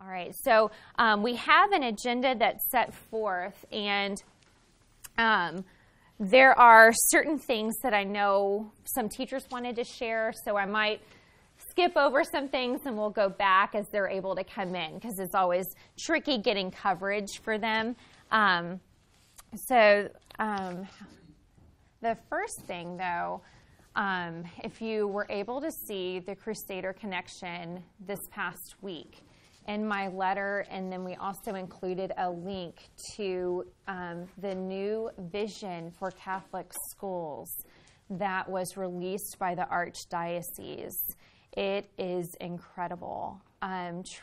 All right, so we have an agenda that's set forth, and there are certain things that I know some teachers wanted to share, so I might skip over some things and we'll go back as they're able to come in, because it's always tricky getting coverage for them. The first thing, though, if you were able to see the Crusader Connection this past week in my letter, and then we also included a link to the new vision for Catholic schools that was released by the Archdiocese. It is incredible.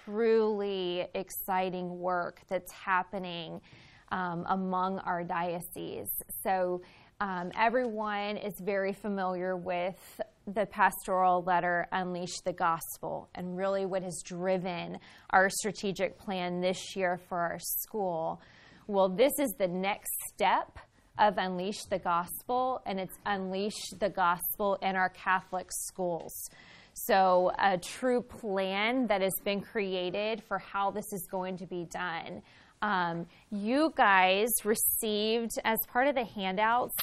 Truly exciting work that's happening among our diocese. So everyone is very familiar with the pastoral letter, Unleash the Gospel, and really what has driven our strategic plan this year for our school. Well, this is the next step of Unleash the Gospel, and it's Unleash the Gospel in our Catholic schools. So a true plan that has been created for how this is going to be done. You guys received, as part of the handouts,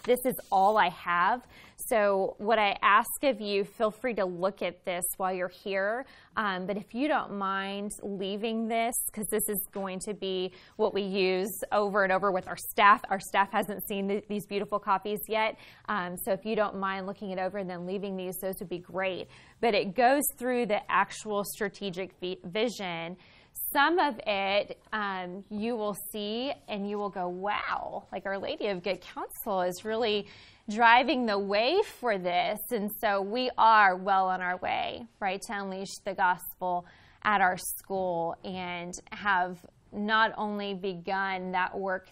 this is all I have. So what I ask of you, feel free to look at this while you're here. But if you don't mind leaving this, because this is going to be what we use over and over with our staff. Our staff hasn't seen these beautiful copies yet. So if you don't mind looking it over and then leaving these, those would be great. But it goes through the actual strategic vision. Some of it you will see and you will go, wow, like Our Lady of Good Counsel is really driving the way for this. And so we are well on our way, right, to unleash the gospel at our school, and have not only begun that work,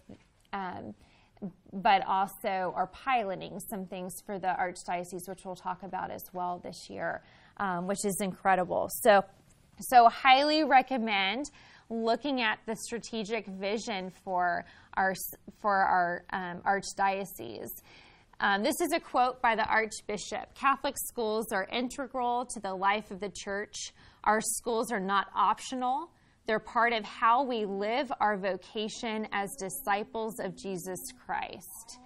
but also are piloting some things for the Archdiocese, which we'll talk about as well this year, which is incredible. So highly recommend looking at the strategic vision for our Archdiocese. This is a quote by the Archbishop. Catholic schools are integral to the life of the Church. Our schools are not optional. They're part of how we live our vocation as disciples of Jesus Christ.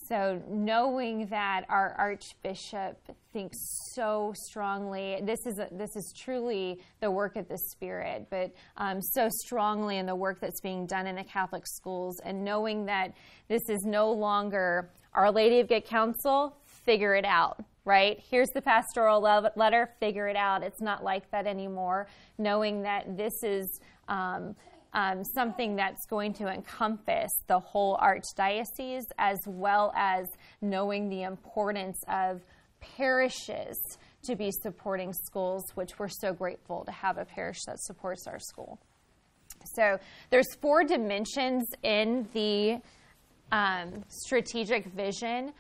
So knowing that our Archbishop thinks so strongly, this is truly the work of the Spirit, but so strongly in the work that's being done in the Catholic schools, and knowing that this is no longer Our Lady of Good Counsel, figure it out, right? Here's the pastoral letter, figure it out. It's not like that anymore. Knowing that this is something that's going to encompass the whole Archdiocese, as well as knowing the importance of parishes to be supporting schools, which we're so grateful to have a parish that supports our school. So there's 4 dimensions in the strategic vision.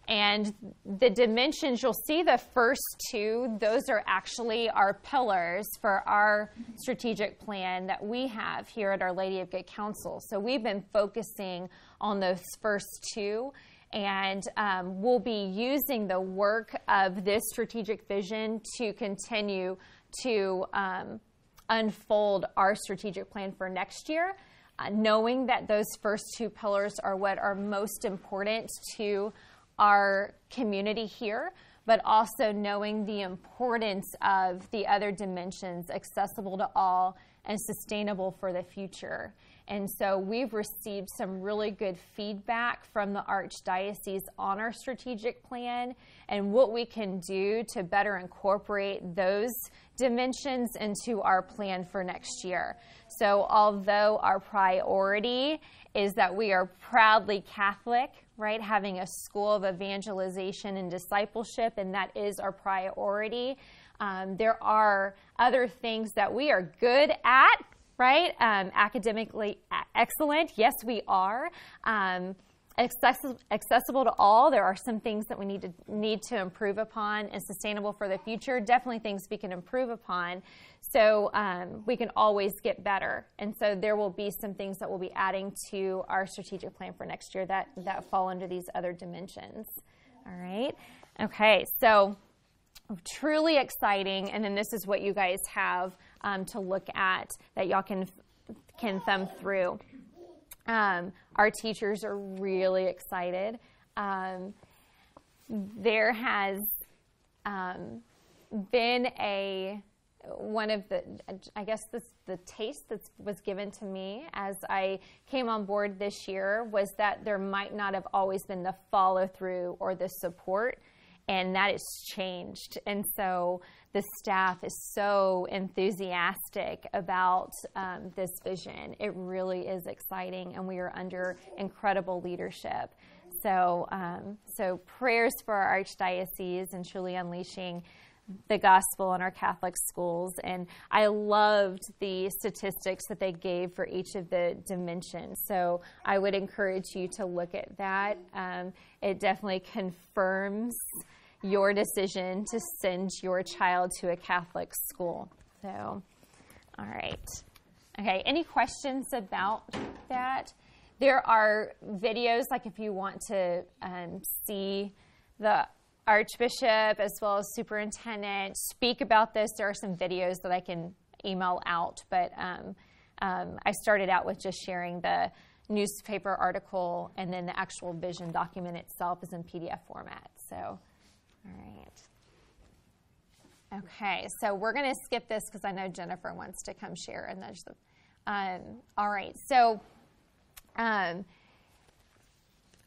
And the dimensions, you'll see the first 2, those are actually our pillars for our strategic plan that we have here at Our Lady of Good Counsel. So we've been focusing on those first 2, and we'll be using the work of this strategic vision to continue to unfold our strategic plan for next year, knowing that those first 2 pillars are what are most important to our community here, but also knowing the importance of the other dimensions, accessible to all and sustainable for the future. And so we've received some really good feedback from the Archdiocese on our strategic plan and what we can do to better incorporate those dimensions into our plan for next year. So although our priority is that we are proudly Catholic, right, having a school of evangelization and discipleship, and that is our priority, there are other things that we are good at, right? Academically excellent, yes, we are. Accessible to all, there are some things that we need to improve upon, and sustainable for the future, definitely things we can improve upon. So we can always get better. And so there will be some things that we'll be adding to our strategic plan for next year that fall under these other dimensions. All right. Okay. So truly exciting. And then this is what you guys have to look at that y'all can thumb through. Our teachers are really excited. There has been one of the taste that was given to me as I came on board this year was that there might not have always been the follow through or the support, and that has changed. And so the staff is so enthusiastic about this vision. It really is exciting, and we are under incredible leadership. So prayers for our archdiocese and truly unleashing the gospel in our Catholic schools. And I loved the statistics that they gave for each of the dimensions. So I would encourage you to look at that. It definitely confirms your decision to send your child to a Catholic school. So, all right. Okay, any questions about that? There are videos, like if you want to see the Archbishop as well as Superintendent speak about this, there are some videos that I can email out. But I started out with just sharing the newspaper article, and then the actual vision document itself is in PDF format. So, all right. Okay, so we're going to skip this because I know Jennifer wants to come share. And all right, so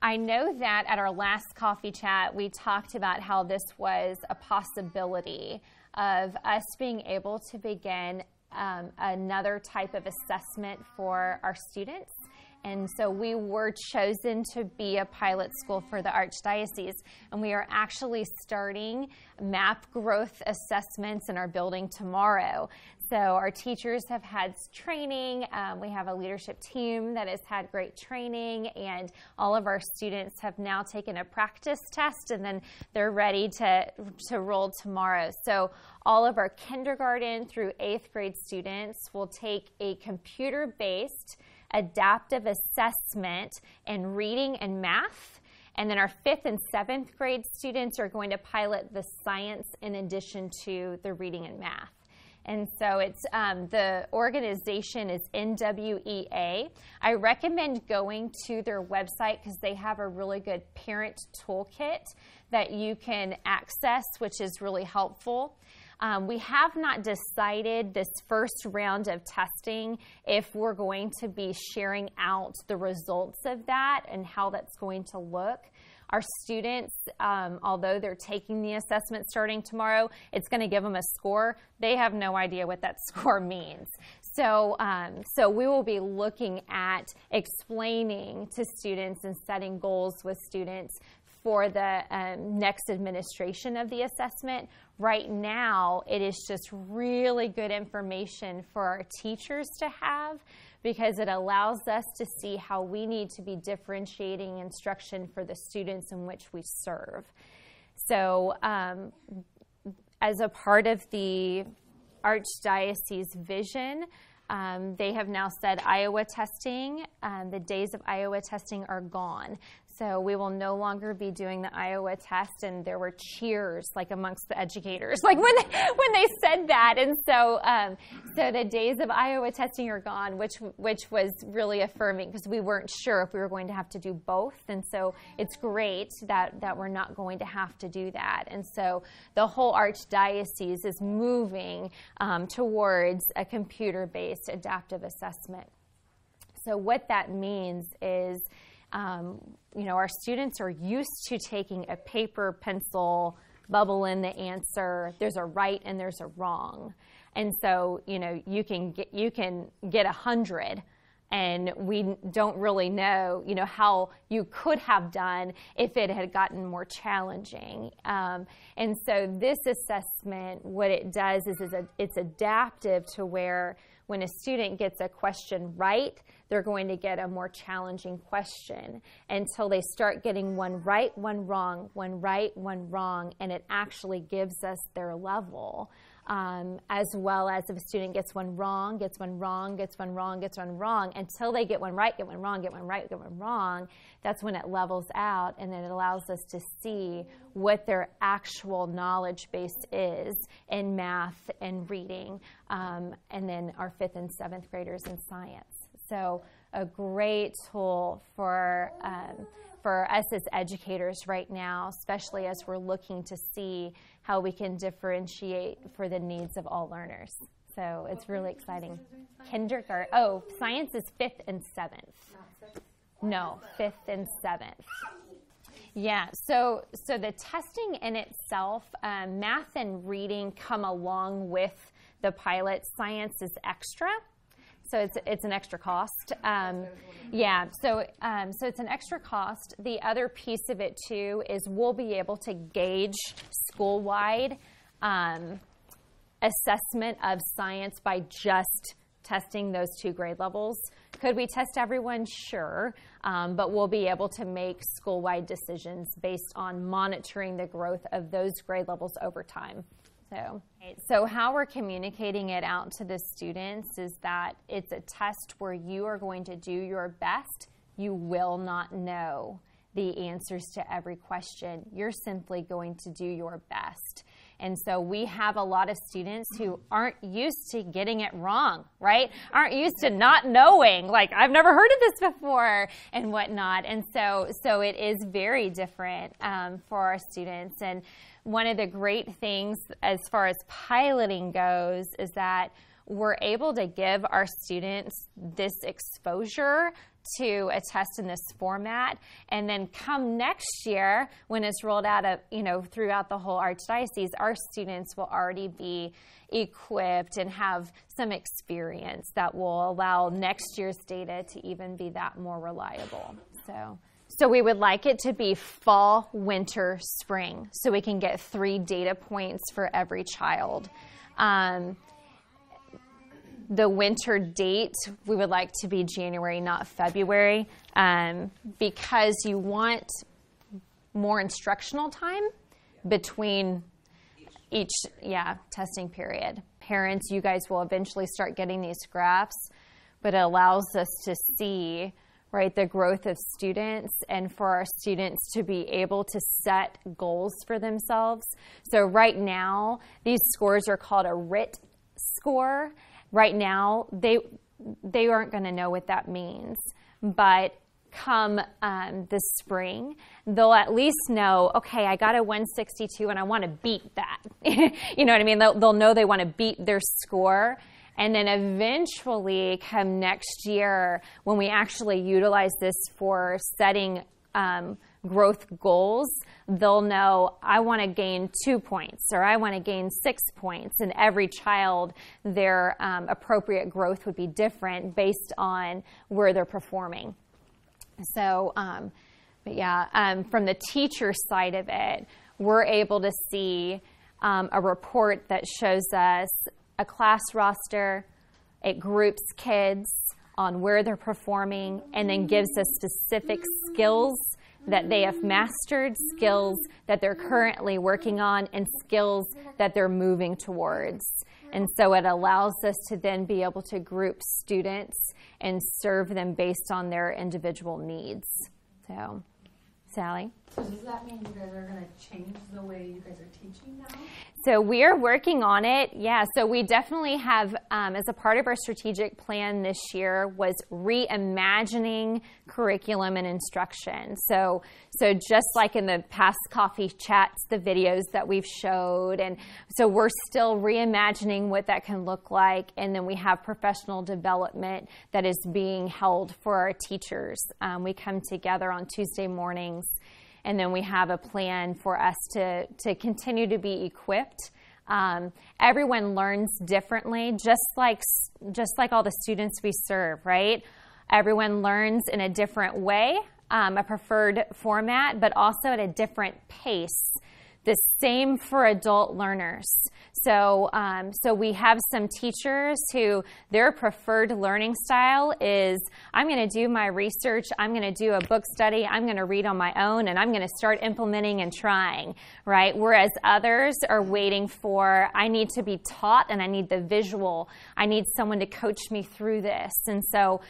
I know that at our last coffee chat, we talked about how this was a possibility of us being able to begin another type of assessment for our students. And so we were chosen to be a pilot school for the Archdiocese. And we are actually starting map growth assessments in our building tomorrow. So our teachers have had training. We have a leadership team that has had great training. And all of our students have now taken a practice test. And then they're ready to roll tomorrow. So all of our kindergarten through 8th grade students will take a computer-based adaptive assessment in reading and math. And then our 5th and 7th grade students are going to pilot the science in addition to the reading and math. And so it's the organization is NWEA. I recommend going to their website because they have a really good parent toolkit that you can access, which is really helpful. We have not decided this first round of testing if we're going to be sharing out the results of that and how that's going to look. Our students, although they're taking the assessment starting tomorrow, it's going to give them a score. They have no idea what that score means. So we will be looking at explaining to students and setting goals with students for the next administration of the assessment. Right now, it is just really good information for our teachers to have because it allows us to see how we need to be differentiating instruction for the students in which we serve. So as a part of the Archdiocese vision, they have now said Iowa testing, the days of Iowa testing are gone. So we will no longer be doing the Iowa test, and there were cheers like amongst the educators, like when they said that. And so the days of Iowa testing are gone, which was really affirming because we weren't sure if we were going to have to do both. And so it's great that we're not going to have to do that. And so the whole Archdiocese is moving towards a computer-based adaptive assessment. So what that means is, our students are used to taking a paper, pencil, bubble in the answer. There's a right and there's a wrong. And so, you can get 100, and we don't really know, how you could have done if it had gotten more challenging. And so this assessment, what it does is it's adaptive to where when a student gets a question right, they're going to get a more challenging question until they start getting one right, one wrong, one right, one wrong, and it actually gives us their level as well as if a student gets one wrong, gets one wrong, gets one wrong, gets one wrong, until they get one right, get one wrong, get one right, get one wrong, that's when it levels out, and then it allows us to see what their actual knowledge base is in math and reading, and then our 5th and 7th graders in science. So a great tool for us as educators right now, especially as we're looking to see how we can differentiate for the needs of all learners. So it's really exciting. Kindergarten. Oh, science is 5th and 7th. No, 5th and 7th. Yeah, so the testing in itself, math and reading come along with the pilot. Science is extra. So it's an extra cost. Yeah, so it's an extra cost. The other piece of it, too, is we'll be able to gauge school-wide assessment of science by just testing those 2 grade levels. Could we test everyone? Sure, but we'll be able to make school-wide decisions based on monitoring the growth of those grade levels over time. So how we're communicating it out to the students is that it's a test where you are going to do your best. You will not know the answers to every question. You're simply going to do your best. And so we have a lot of students who aren't used to getting it wrong, right? Aren't used to not knowing, like, I've never heard of this before and whatnot. And so it is very different for our students. And one of the great things as far as piloting goes is that we're able to give our students this exposure to a test in this format, and then come next year when it's rolled out throughout the whole Archdiocese, our students will already be equipped and have some experience that will allow next year's data to even be that more reliable. So we would like it to be fall, winter, spring, so we can get 3 data points for every child. The winter date, we would like to be January, not February, because you want more instructional time between each testing period. Parents, you guys will eventually start getting these graphs, but it allows us to see, right, the growth of students and for our students to be able to set goals for themselves. So right now, these scores are called a RIT score. Right now, they aren't going to know what that means, but come this spring, they'll at least know, okay, I got a 162 and I want to beat that. You know what I mean? They'll know they want to beat their score. And then eventually, come next year, when we actually utilize this for setting growth goals, they'll know, I want to gain 2 points or I want to gain 6 points. And every child, their appropriate growth would be different based on where they're performing. So, from the teacher side of it, we're able to see a report that shows us a class roster. It groups kids on where they're performing and then gives us specific skills that they have mastered, skills that they're currently working on, and skills that they're moving towards. And so it allows us to then be able to group students and serve them based on their individual needs. So, Sally? So does that mean you guys are going to change the way you guys are teaching now? So we are working on it. Yeah, so we definitely have, as a part of our strategic plan this year, was reimagining curriculum and instruction. So just like in the past coffee chats, the videos that we've showed, and so we're still reimagining what that can look like. And then we have professional development that is being held for our teachers. We come together on Tuesday mornings. And then we have a plan for us to continue to be equipped. Everyone learns differently, just like all the students we serve, right? Everyone learns in a different way, a preferred format, but also at a different pace. The same for adult learners. So we have some teachers who their preferred learning style is, I'm going to do my research, I'm going to do a book study, I'm going to read on my own, and I'm going to start implementing and trying, right? Whereas others are waiting for, I need to be taught and I need the visual. I need someone to coach me through this. And so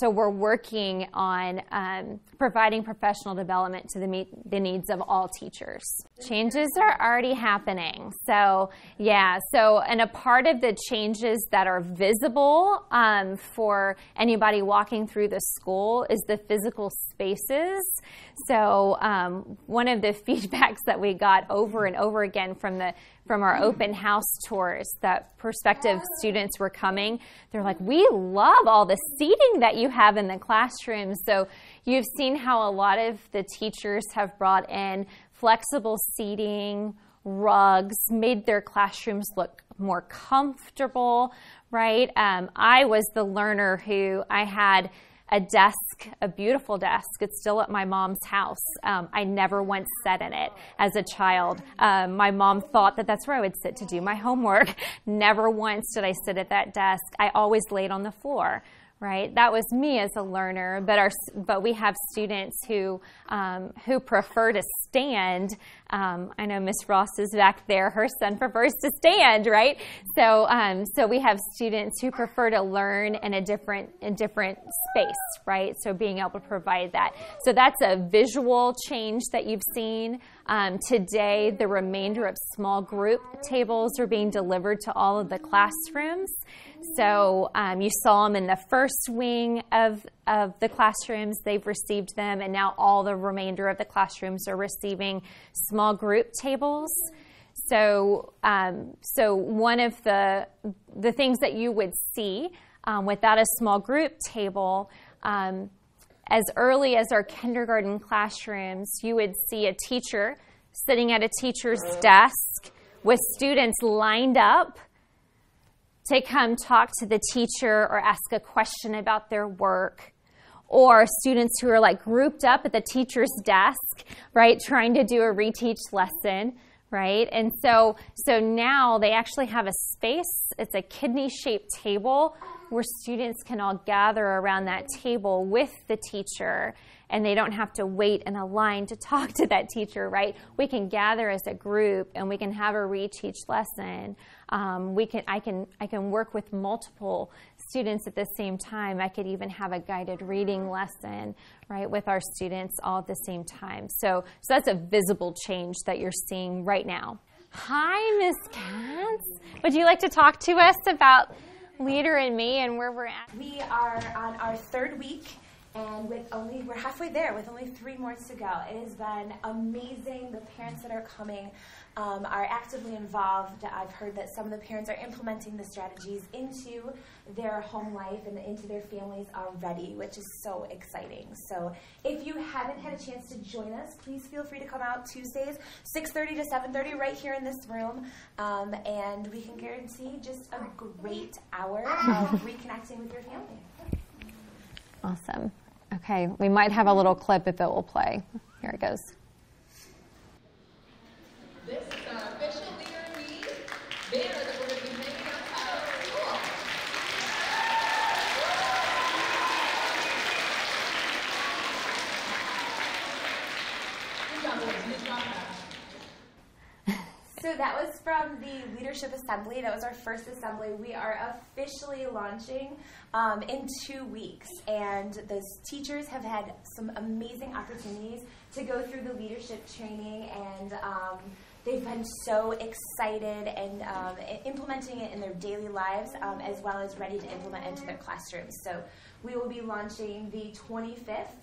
we're working on providing professional development to meet the needs of all teachers. Changes are already happening. And a part of the changes that are visible for anybody walking through the school is the physical spaces. So one of the feedbacks that we got over and over again from our open house tours that prospective students were coming, they're like, we love all the seating that you have in the classroom. So you've seen how a lot of the teachers have brought in flexible seating, rugs, made their classrooms look more comfortable, right? I was the learner who I had a desk, a beautiful desk. It's still at my mom's house. I never once sat in it as a child. My mom thought that that's where I would sit to do my homework. Never once did I sit at that desk. I always laid on the floor. Right, that was me as a learner, but we have students who prefer to stand. I know Miss Ross is back there; her son prefers to stand, right? So we have students who prefer to learn in a different space, right? So being able to provide that. So that's a visual change that you've seen. Today, the remainder of small group tables are being delivered to all of the classrooms. So you saw them in the first wing of the classrooms. They've received them, and now all the remainder of the classrooms are receiving small group tables. So one of the things that you would see without a small group table, as early as our kindergarten classrooms, you would see a teacher sitting at a teacher's desk with students lined up to come talk to the teacher or ask a question about their work, or students who are like grouped up at the teacher's desk, right, trying to do a reteach lesson, right? And so now they actually have a space. It's a kidney-shaped table where students can all gather around that table with the teacher, and they don't have to wait in a line to talk to that teacher, right? We can gather as a group, and we can have a reteach lesson. I can work with multiple students at the same time. I could even have a guided reading lesson, right, with our students all at the same time. So that's a visible change that you're seeing right now. Hi, Miss Katz. Would you like to talk to us about Leader in Me and where we're at? We are on our third week. And we're halfway there with only 3 more to go. It has been amazing. The parents that are coming are actively involved. I've heard that some of the parents are implementing the strategies into their home life and into their families already, which is so exciting. So if you haven't had a chance to join us, please feel free to come out Tuesdays, 6:30 to 7:30 right here in this room. And we can guarantee just a great hour of reconnecting with your family. Awesome. Okay, we might have a little clip if it will play. Here it goes. This is our official Leader in Me banner that we're going to be making outside of our school. Good job, boys. Good job. So that was from the Leadership Assembly. That was our first assembly. We are officially launching in 2 weeks. And the teachers have had some amazing opportunities to go through the leadership training, and they've been so excited and implementing it in their daily lives, as well as ready to implement into their classrooms. So we will be launching the 25th.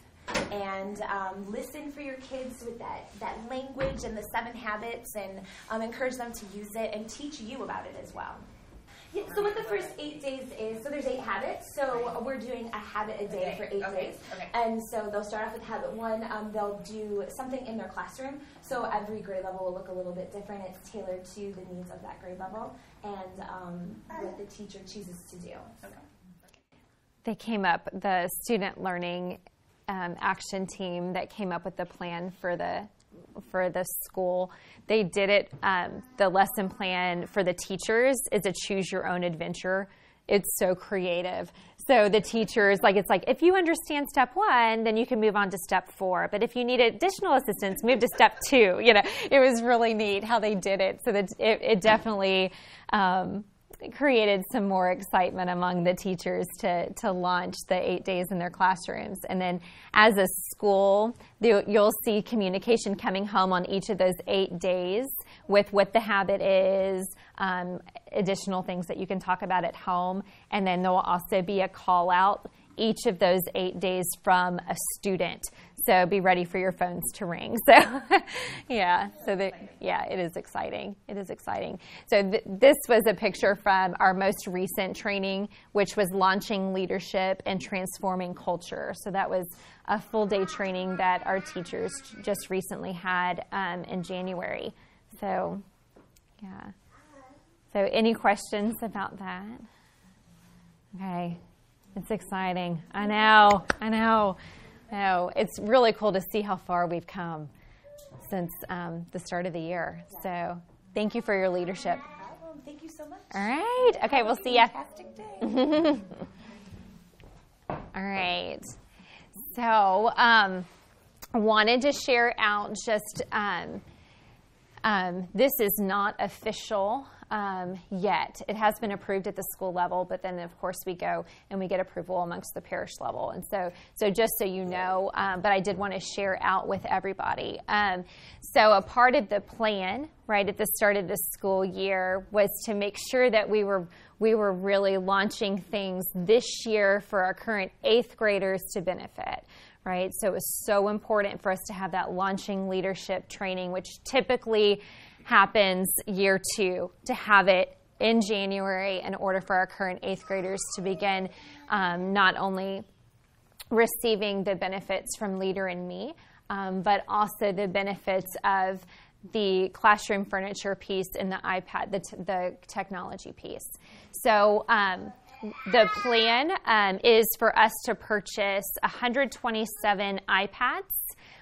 And listen for your kids with that language and the 7 habits, and encourage them to use it and teach you about it as well. Yeah, so what the first 8 days is, so there's 8 habits, so we're doing a habit a day for 8 days. Okay. And so they'll start off with habit 1, they'll do something in their classroom, so every grade level will look a little bit different. It's tailored to the needs of that grade level and what the teacher chooses to do. Okay. They came up, the student learning action team that came up with the plan for the for the school. They did it, the lesson plan for the teachers is a choose your own adventure. It's so creative. So the teachers, it's like, if you understand step 1, then you can move on to step 4. But if you need additional assistance, move to step 2. It was really neat how they did it. So that it definitely created some more excitement among the teachers to launch the 8 days in their classrooms. And then as a school, you'll see communication coming home on each of those 8 days with what the habit is, additional things that you can talk about at home. And then there will also be a call out each of those 8 days from a student. So be ready for your phones to ring. So, it is exciting. It is exciting. So this was a picture from our most recent training, which was launching leadership and transforming culture. So that was a full day training that our teachers just recently had in January. So, yeah. So any questions about that? Okay. It's exciting. I know. It's really cool to see how far we've come since the start of the year. So thank you for your leadership. No problem. Thank you so much. All right. Okay, we'll see you. Fantastic day. All right. So wanted to share out just this is not official yet. It has been approved at the school level, but then of course we go and we get approval amongst the parish level. And so just so you know, but I did want to share out with everybody. So a part of the plan, right at the start of the school year, was to make sure that we were really launching things this year for our current 8th graders to benefit. Right? So it was so important for us to have that launching leadership training, which typically happens year 2, to have it in January in order for our current 8th graders to begin not only receiving the benefits from Leader and Me, but also the benefits of the classroom furniture piece and the iPad, the technology piece. So the plan is for us to purchase 127 iPads,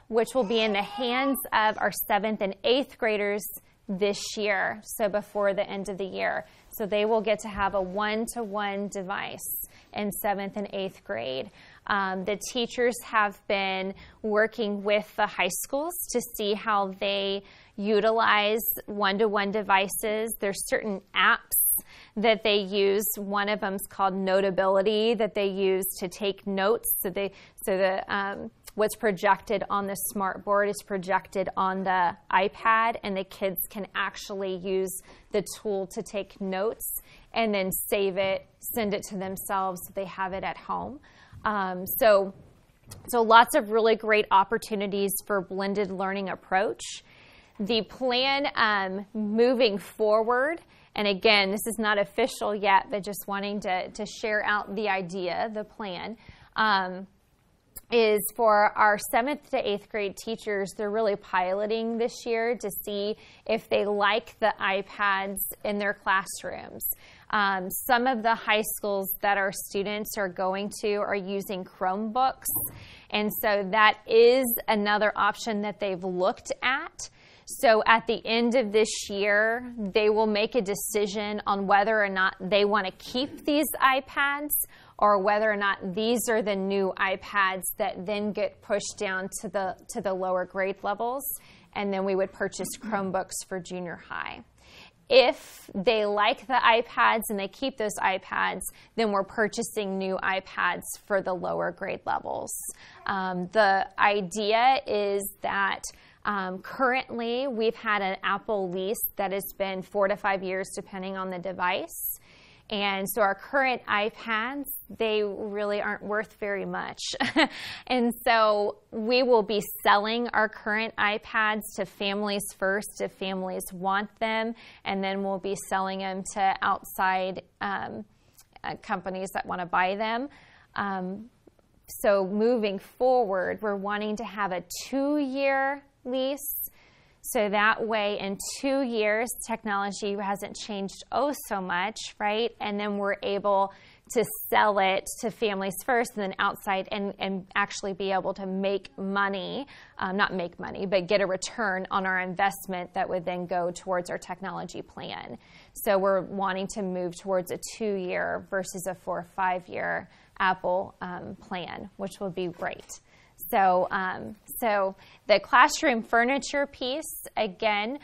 which will be in the hands of our 7th and 8th graders this year, so before the end of the year. So they will get to have a one-to-one device in 7th and 8th grade. The teachers have been working with the high schools to see how they utilize one-to-one devices. There's certain apps that they use. One of them is called Notability, that they use to take notes. So what's projected on the smart board is projected on the iPad, and the kids can actually use the tool to take notes and then save it, send it to themselves so they have it at home. So lots of really great opportunities for blended learning approach. The plan moving forward, and again, this is not official yet, but just wanting to share out the idea, the plan, is for our 7th to 8th grade teachers. They're really piloting this year to see if they like the iPads in their classrooms. Some of the high schools that our students are going to are using Chromebooks, and so that is another option that they've looked at. So at the end of this year, they will make a decision on whether or not they want to keep these iPads or whether or not these are the new iPads that then get pushed down to the lower grade levels, and then we would purchase Chromebooks for junior high. If they like the iPads and they keep those iPads, then we're purchasing new iPads for the lower grade levels. The idea is that currently we've had an Apple lease that has been 4 to 5 years depending on the device. And so our current iPads, they really aren't worth very much. And so we will be selling our current iPads to families first if families want them, and then we'll be selling them to outside companies that want to buy them. So moving forward, we're wanting to have a 2-year lease So that way in 2 years, technology hasn't changed so much, right? And then we're able to sell it to families first and then outside and actually be able to make money, not make money, but get a return on our investment that would then go towards our technology plan. So we're wanting to move towards a 2-year versus a 4 or 5-year Apple plan, which will be great. So the classroom furniture piece, again,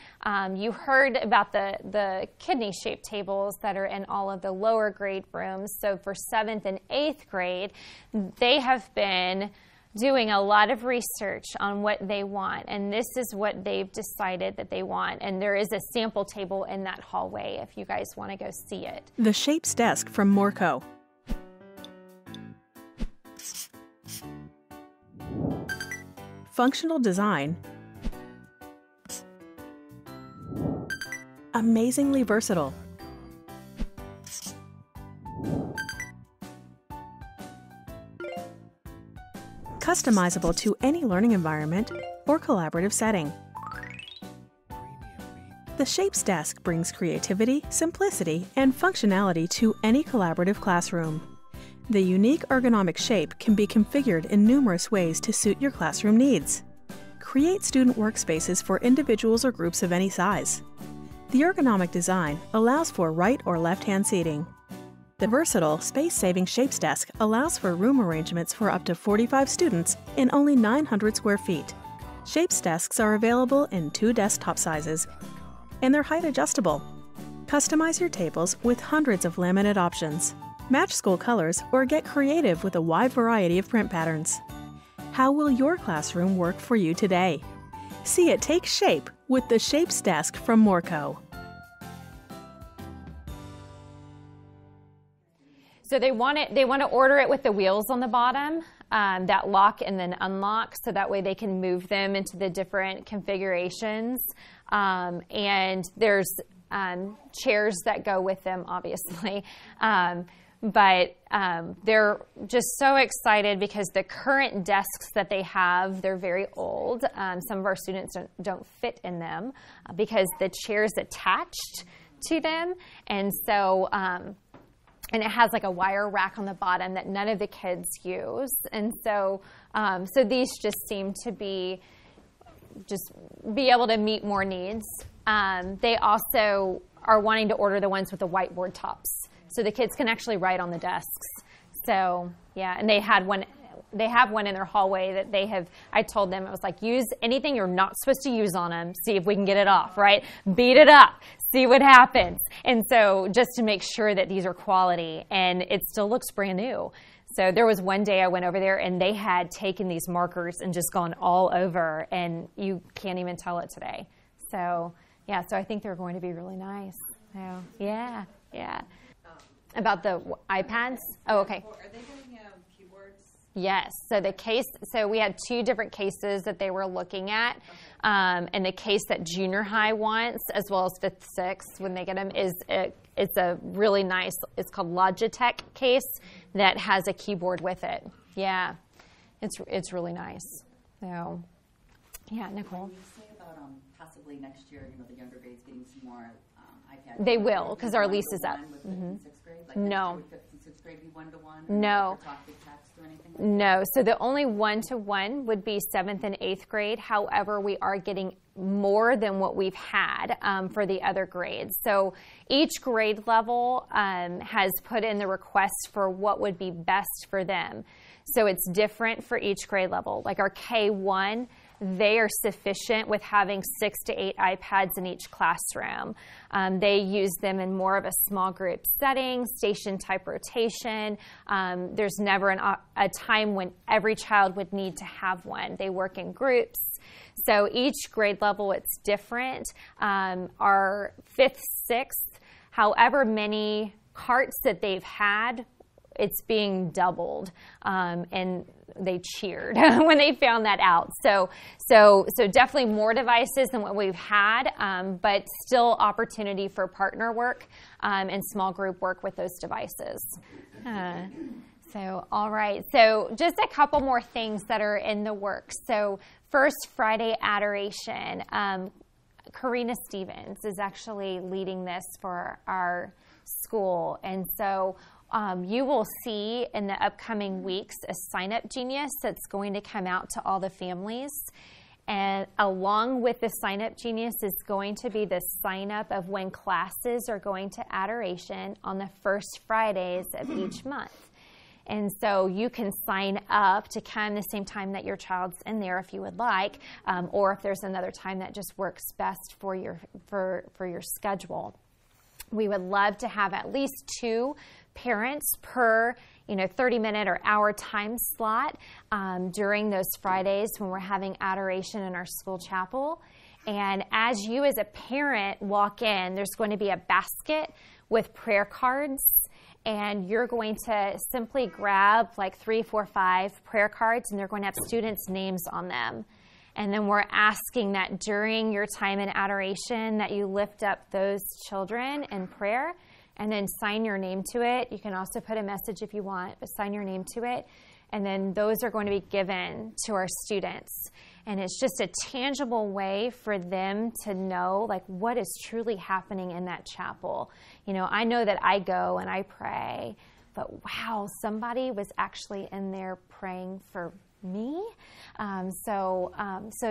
you heard about the kidney-shaped tables that are in all of the lower grade rooms. So for 7th and 8th grade, they have been doing a lot of research on what they want, and this is what they've decided that they want. And there is a sample table in that hallway if you guys want to go see it. The Shapes Desk from Morco. Functional design, amazingly versatile, customizable to any learning environment or collaborative setting. The Shapes Desk brings creativity, simplicity, and functionality to any collaborative classroom. The unique ergonomic shape can be configured in numerous ways to suit your classroom needs. Create student workspaces for individuals or groups of any size. The ergonomic design allows for right or left-hand seating. The versatile, space-saving Shapes Desk allows for room arrangements for up to 45 students in only 900 square feet. Shapes Desks are available in 2 desktop sizes, and they're height adjustable. Customize your tables with hundreds of laminate options. Match school colors or get creative with a wide variety of print patterns. How will your classroom work for you today? See it take shape with the Shapes Desk from Morco. So they want to order it with the wheels on the bottom that lock and then unlock, so that way they can move them into the different configurations. And there's chairs that go with them, obviously. But they're just so excited because the current desks that they have, they're very old. Some of our students don't fit in them because the chair's attached to them. And so, and it has like a wire rack on the bottom that none of the kids use. And so, so these just seem to be able to meet more needs. They also are wanting to order the ones with the whiteboard tops, so the kids can actually write on the desks. So, yeah, and they have one in their hallway that I told them, I was like, use anything you're not supposed to use on them, see if we can get it off, right? Beat it up, see what happens. And so just to make sure that these are quality, and it still looks brand new. So there was one day I went over there and they had taken these markers and just gone all over, and you can't even tell it today. So, yeah, so I think they're going to be really nice. So, yeah. About the iPads? Oh, okay. Are they getting keyboards? Yes. So we had 2 different cases that they were looking at. Okay. And the case that junior high wants, as well as 5th, 6th, when they get them, it's a really nice, it's called Logitech case that has a keyboard with it. Yeah. It's really nice. So, yeah, Nicole. Can you say about possibly next year, the younger grades getting some more iPads? They will, because our lease is up. Mm-hmm. 6th grade? Like no. Would 5th and 6th grade be 1-to-1? No. Talk big text or anything like No. So the only 1-to-1 would be 7th and 8th grade. However, we are getting more than what we've had for the other grades. So each grade level has put in the request for what would be best for them. So it's different for each grade level. Like our K1, they are sufficient with having 6 to 8 iPads in each classroom. They use them in more of a small group setting, station type rotation. There's never a time when every child would need to have one. They work in groups. So each grade level, it's different. Our 5th, 6th, however many carts that they've had, it's being doubled, and they cheered when they found that out. So definitely more devices than what we've had, but still opportunity for partner work and small group work with those devices. So, all right. So just a couple more things that are in the works. So first, Friday Adoration. Karina Stevens is actually leading this for our school. And so you will see in the upcoming weeks a sign-up genius that's going to come out to all the families. And along with the sign-up genius is going to be the sign-up of when classes are going to Adoration on the first Fridays of each month. And so you can sign up to come the same time that your child's in there if you would like, or if there's another time that just works best for your schedule. We would love to have at least 2 parents per 30-minute or hour time slot during those Fridays when we're having Adoration in our school chapel. And as you as a parent walk in, there's going to be a basket with prayer cards. And you're going to simply grab like 3, 4, 5 prayer cards, and they're going to have students' names on them. And then we're asking that during your time in Adoration that you lift up those children in prayer and then sign your name to it. You can also put a message if you want, but sign your name to it. And then those are going to be given to our students. And it's just a tangible way for them to know like what is truly happening in that chapel. I know that I go and I pray, but wow, somebody was actually in there praying for me. So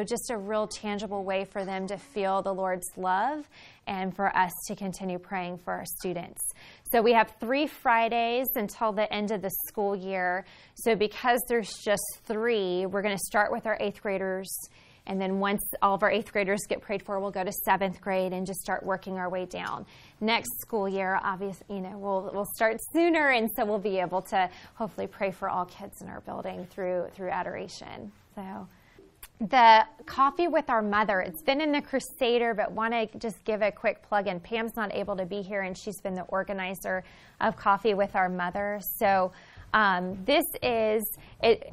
just a real tangible way for them to feel the Lord's love and for us to continue praying for our students. So we have 3 Fridays until the end of the school year. So because there's just 3, we're going to start with our 8th graders. And then once all of our 8th graders get prayed for, we'll go to 7th grade and just start working our way down. Next school year, obviously, we'll start sooner, and so we'll be able to hopefully pray for all kids in our building through Adoration. So the Coffee with Our Mother, it's been in the Crusader, but want to just give a quick plug in. Pam's not able to be here, and she's been the organizer of Coffee with Our Mother. So this is,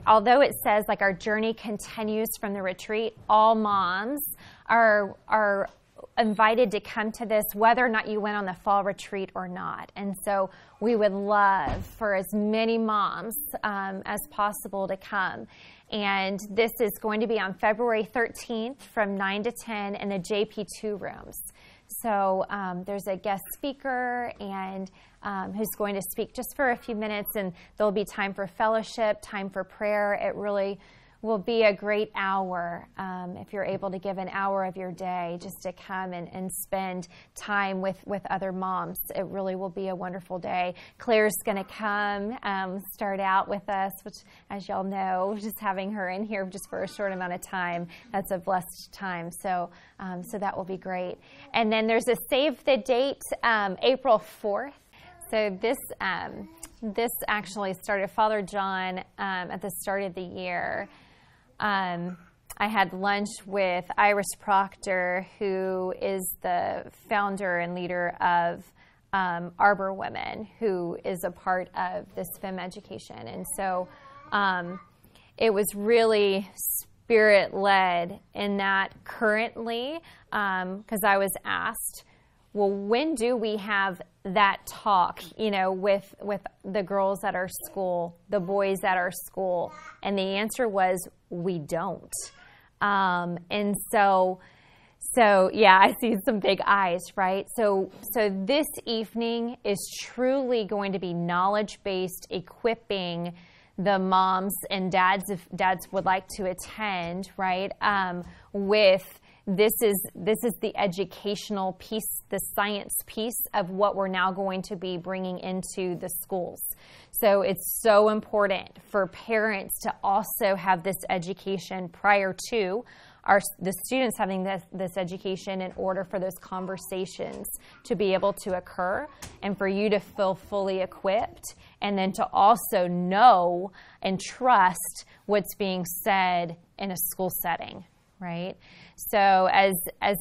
although it says like our journey continues from the retreat, all moms are invited to come to this, whether or not you went on the fall retreat or not. And so we would love for as many moms as possible to come. And this is going to be on February 13th from 9 to 10 in the JP2 rooms. So there's a guest speaker and who's going to speak just for a few minutes, and there'll be time for fellowship, time for prayer. It really will be a great hour if you're able to give an hour of your day just to come and spend time with other moms. It really will be a wonderful day. Claire's going to come start out with us, which, as y'all know, just having her in here just for a short amount of time, that's a blessed time. So that will be great. And then there's a save the date, April 4th. So this actually started, Father John, at the start of the year. I had lunch with Iris Proctor, who is the founder and leader of Arbor Women, who is a part of this FEM education. And so it was really Spirit-led in that currently, because I was asked, well, when do we have that talk, with the girls at our school, the boys at our school? And the answer was, we don't. And so yeah, I see some big eyes, right? So this evening is truly going to be knowledge-based, equipping the moms and dads, if dads would like to attend, right, with this is the educational piece, the science piece of what we're now going to be bringing into the schools. So it's so important for parents to also have this education prior to the students having this education in order for those conversations to be able to occur and for you to feel fully equipped, and then to also know and trust what's being said in a school setting, right? So as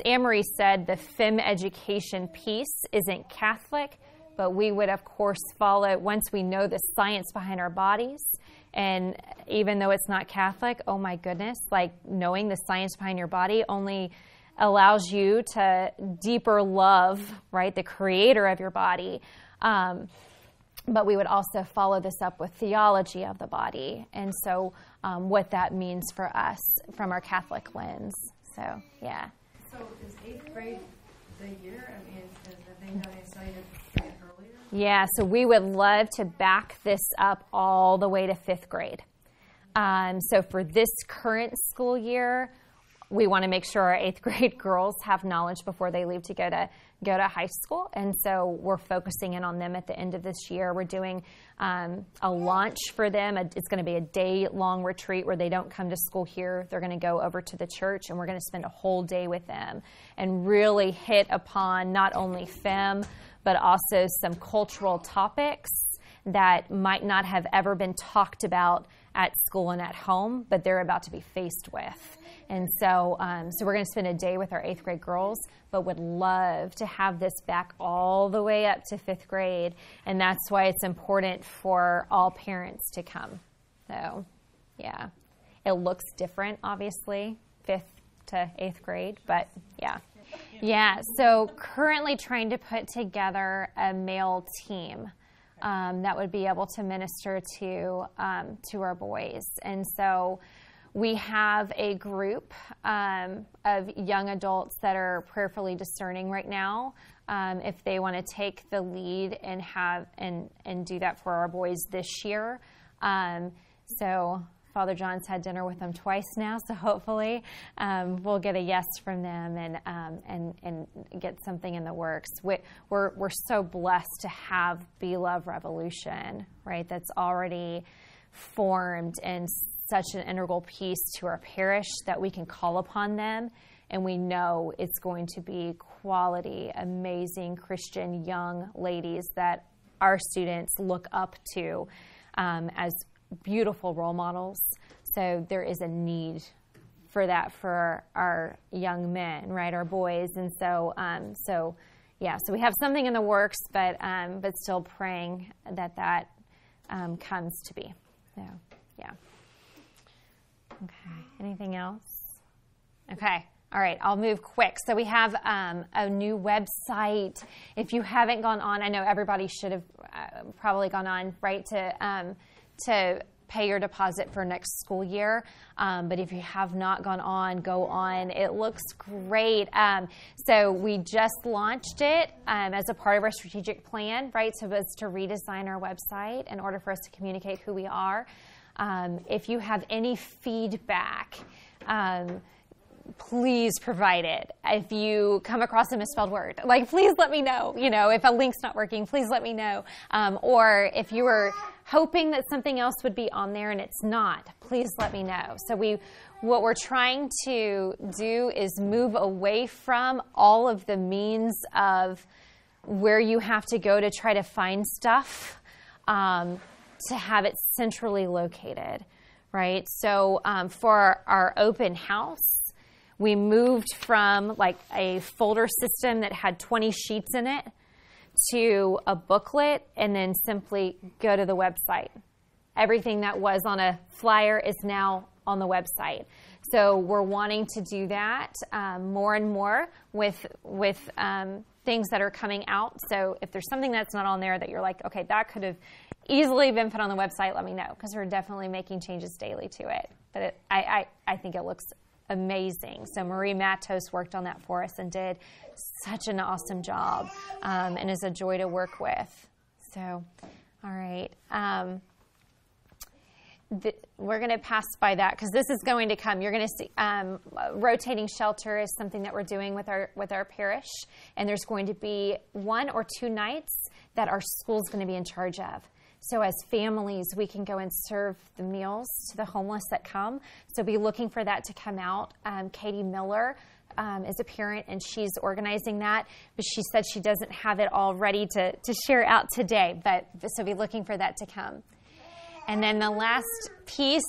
Anne-Marie said, the FEM education piece isn't Catholic, but we would, of course, follow once we know the science behind our bodies. And even though it's not Catholic, oh my goodness, like knowing the science behind your body only allows you to deeper love, right, the creator of your body. But we would also follow this up with theology of the body. And so what that means for us from our Catholic lens. So, yeah. So is 8th grade the year? I mean, have they not decided earlier? Yeah, so we would love to back this up all the way to 5th grade. So for this current school year, we want to make sure our 8th grade girls have knowledge before they leave to go to high school. And so we're focusing in on them at the end of this year. We're doing a launch for them. It's going to be a day-long retreat where they don't come to school here. They're going to go over to the church, and we're going to spend a whole day with them and really hit upon not only FEM, but also some cultural topics that might not have ever been talked about at school and at home, but they're about to be faced with. And so we're going to spend a day with our 8th grade girls, but would love to have this back all the way up to 5th grade. And that's why it's important for all parents to come. So, yeah. It looks different, obviously, 5th to 8th grade, but yeah. Yeah, so currently trying to put together a male team that would be able to minister to our boys. And so we have a group of young adults that are prayerfully discerning right now. If they want to take the lead and do that for our boys this year. So Father John's had dinner with them twice now, so hopefully we'll get a yes from them and get something in the works. We're so blessed to have Be Love Revolution, right? That's already formed and such an integral piece to our parish that we can call upon them, and we know it's going to be quality, amazing Christian young ladies that our students look up to as beautiful role models. So there is a need for that for our young men, right, our boys. And so we have something in the works, but still praying that comes to be. So, yeah. Okay. Anything else? Okay. All right. I'll move quick. So we have a new website. If you haven't gone on, I know everybody should have probably gone on, right, to pay your deposit for next school year. But if you have not gone on, go on. It looks great. So we just launched it as a part of our strategic plan, right? So it's to redesign our website in order for us to communicate who we are. If you have any feedback, please provide it. If you come across a misspelled word, please let me know. If a link's not working, please let me know. Or if you were hoping that something else would be on there and it's not, please let me know. So what we're trying to do is move away from all of the means of where you have to go to try to find stuff, to have it centrally located, right? So for our open house, we moved from a folder system that had 20 sheets in it to a booklet and then simply go to the website. Everything that was on a flyer is now on the website. So we're wanting to do that more and more with things that are coming out. So if there's something that's not on there that you're like, okay, that could have easily been put on the website, let me know, because we're definitely making changes daily to it. But I think it looks amazing. So Marie Matos worked on that for us and did such an awesome job, and is a joy to work with. So, all right. We're going to pass by that because this is going to come. You're going to see rotating shelter is something that we're doing with our parish, and there's going to be 1 or 2 nights that our school's going to be in charge of. So as families, we can go and serve the meals to the homeless that come. So be looking for that to come out. Katie Miller is a parent, and she's organizing that. But she said she doesn't have it all ready to share out today. But so be looking for that to come. And then the last piece,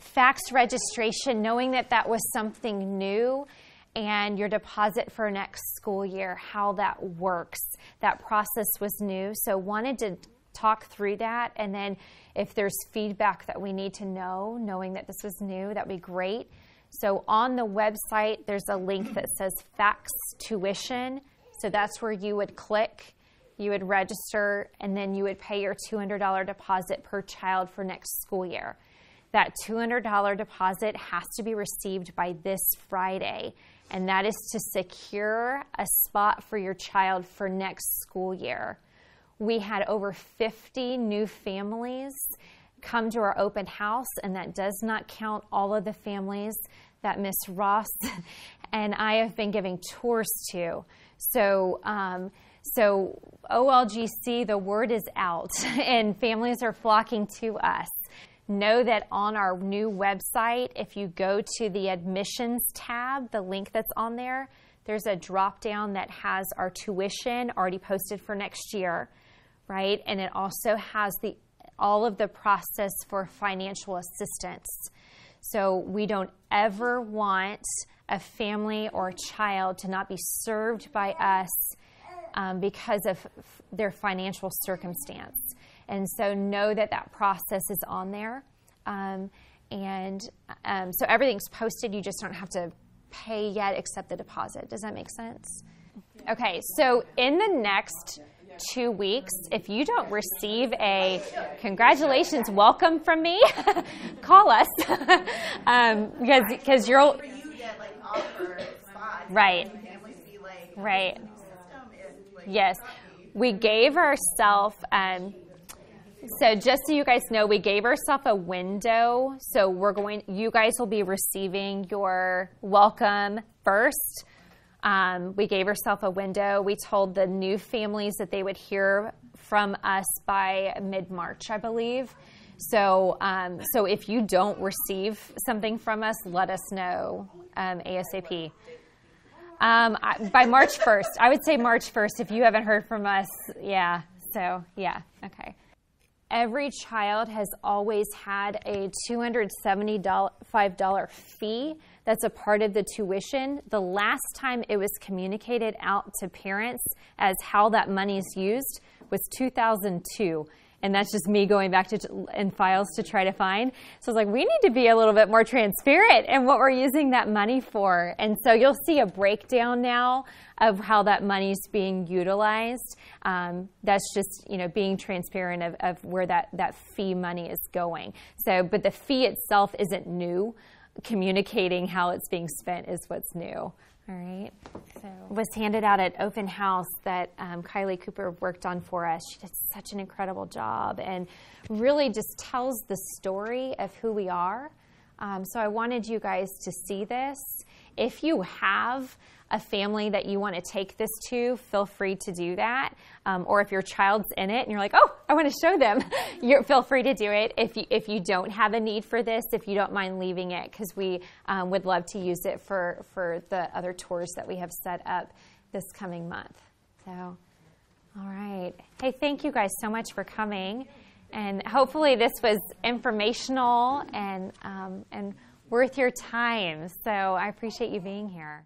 fax registration, knowing that was something new, and your deposit for next school year, how that works. That process was new. So wanted to talk through that, and then if there's feedback that we need to know, knowing that this was new, that would be great. So on the website, there's a link that says fax tuition. So that's where you would click, you would register, and then you would pay your $200 deposit per child for next school year. That $200 deposit has to be received by this Friday. and that is to secure a spot for your child for next school year. We had over 50 new families come to our open house, and that does not count all of the families that Miss Ross and I have been giving tours to. So OLGC, the word is out, and families are flocking to us. Know that on our new website, if you go to the admissions tab, the link that's on there, there's a drop down that has our tuition already posted for next year, right? And it also has all of the process for financial assistance. So we don't ever want a family or a child to not be served by us because of their financial circumstance. And so know that process is on there. So everything's posted. You just don't have to pay yet except the deposit. Does that make sense? Okay, so in the next 2 weeks, if you don't receive a congratulations welcome from me, call us. Because you're... For you get like offer spots. Right. And families be like, right. System is like, Yes. We gave ourselves, so just so you guys know, we gave ourselves a window. So you guys will be receiving your welcome first. We gave ourselves a window. We told the new families that they would hear from us by mid-March, I believe. So if you don't receive something from us, let us know ASAP. By March 1st. I would say March 1st if you haven't heard from us. Yeah. So, yeah. Okay. Every child has always had a $275 fee that's a part of the tuition. The last time it was communicated out to parents as how that money is used was 2002. And that's just me going back in files to try to find. So I was like, we need to be a little bit more transparent in what we're using that money for. And so you'll see a breakdown now of how that money is being utilized. That's just, being transparent of where that fee money is going. So, but the fee itself isn't new. Communicating how it's being spent is what's new. All right. So it was handed out at open house that Kylie Cooper worked on for us. She did such an incredible job and really just tells the story of who we are. So I wanted you guys to see this. If you have a family that you want to take this to, feel free to do that. Or if your child's in it and you're like, oh, I want to show them, feel free to do it. If you don't have a need for this, if you don't mind leaving it, because we would love to use it for the other tours that we have set up this coming month. So, all right. Hey, thank you guys so much for coming. And hopefully this was informational and worth your time. So I appreciate you being here.